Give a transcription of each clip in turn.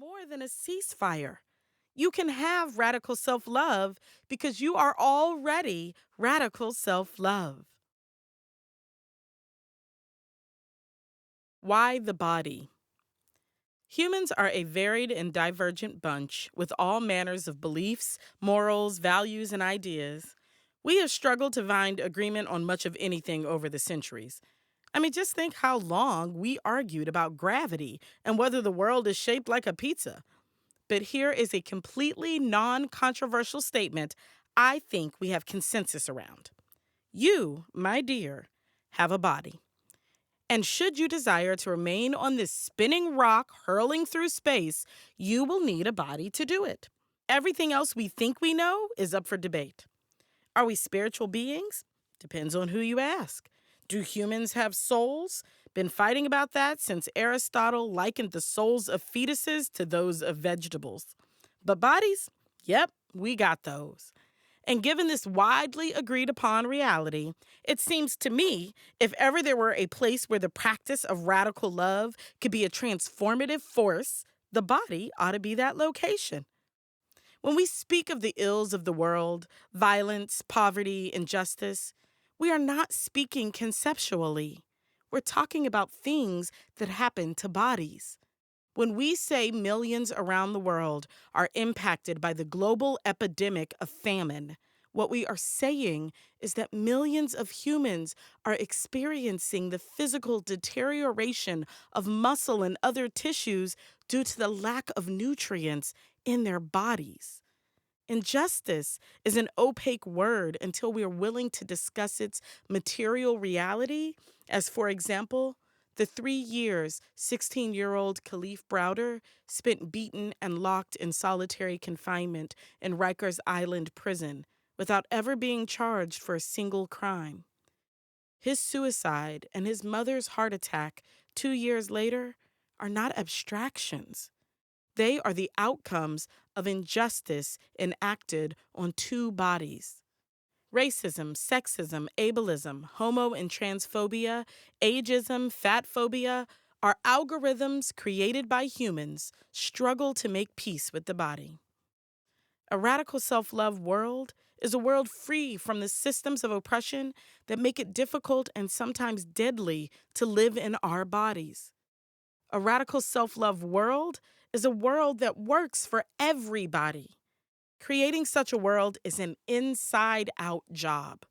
more than a ceasefire. You can have radical self love because you are already radical self love. Why the body? Humans are a varied and divergent bunch with all manners of beliefs, morals, values, and ideas. We have struggled to find agreement on much of anything over the centuries. I mean, just think how long we argued about gravity and whether the world is shaped like a pizza. But here is a completely non controversial statement I think we have consensus around. You, my dear, have a body. And should you desire to remain on this spinning rock hurling through space, you will need a body to do it. Everything else we think we know is up for debate. Are we spiritual beings? Depends on who you ask. Do humans have souls? Been fighting about that since Aristotle likened the souls of fetuses to those of vegetables. But bodies? Yep, we got those. And given this widely agreed upon reality, it seems to me if ever there were a place where the practice of radical love could be a transformative force, the body ought to be that location. When we speak of the ills of the world, violence, poverty, injustice, we are not speaking conceptually. We're talking about things that happen to bodies. When we say millions around the world are impacted by the global epidemic of famine, what we are saying is that millions of humans are experiencing the physical deterioration of muscle and other tissues due to the lack of nutrients in their bodies. Injustice is an opaque word until we are willing to discuss its material reality, as, for example, the 3 years 16-year-old Khalif Browder spent beaten and locked in solitary confinement in Rikers Island prison without ever being charged for a single crime. His suicide and his mother's heart attack 2 years later are not abstractions. They are the outcomes of injustice enacted on two bodies. Racism, sexism, ableism, homo and transphobia, ageism, fat phobia are algorithms created by humans struggle to make peace with the body. A radical self-love world is a world free from the systems of oppression that make it difficult and sometimes deadly to live in our bodies. A radical self-love world is a world that works for everybody. Creating such a world is an inside-out job.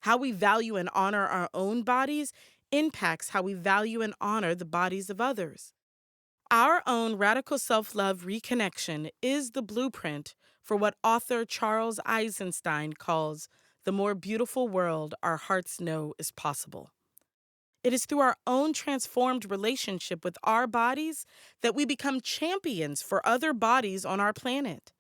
How we value and honor our own bodies impacts how we value and honor the bodies of others. Our own radical self-love reconnection is the blueprint for what author Charles Eisenstein calls the more beautiful world our hearts know is possible. It is through our own transformed relationship with our bodies that we become champions for other bodies on our planet.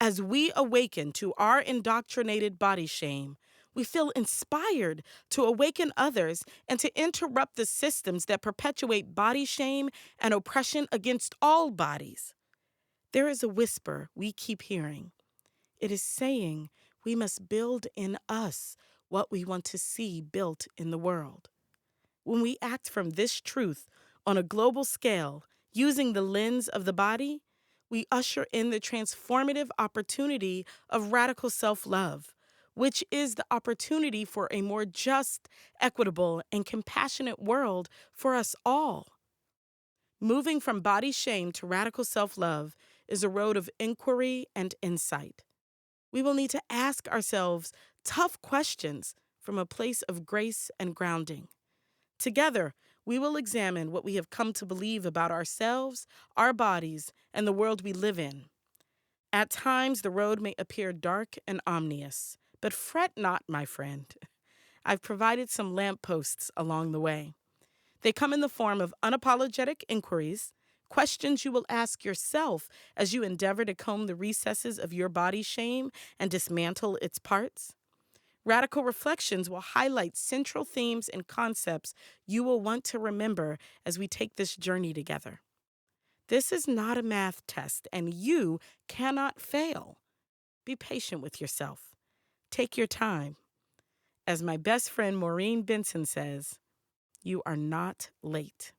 As we awaken to our indoctrinated body shame, we feel inspired to awaken others and to interrupt the systems that perpetuate body shame and oppression against all bodies. There is a whisper we keep hearing. It is saying we must build in us what we want to see built in the world. When we act from this truth on a global scale, using the lens of the body, we usher in the transformative opportunity of radical self-love, which is the opportunity for a more just, equitable, and compassionate world for us all. Moving from body shame to radical self-love is a road of inquiry and insight. We will need to ask ourselves tough questions from a place of grace and grounding. Together, we will examine what we have come to believe about ourselves, our bodies, and the world we live in. At times, the road may appear dark and ominous, but fret not, my friend. I've provided some lampposts along the way. They come in the form of unapologetic inquiries, questions you will ask yourself as you endeavor to comb the recesses of your body shame and dismantle its parts. Radical reflections will highlight central themes and concepts you will want to remember as we take this journey together. This is not a math test, and you cannot fail. Be patient with yourself. Take your time. As my best friend Maureen Benson says, you are not late.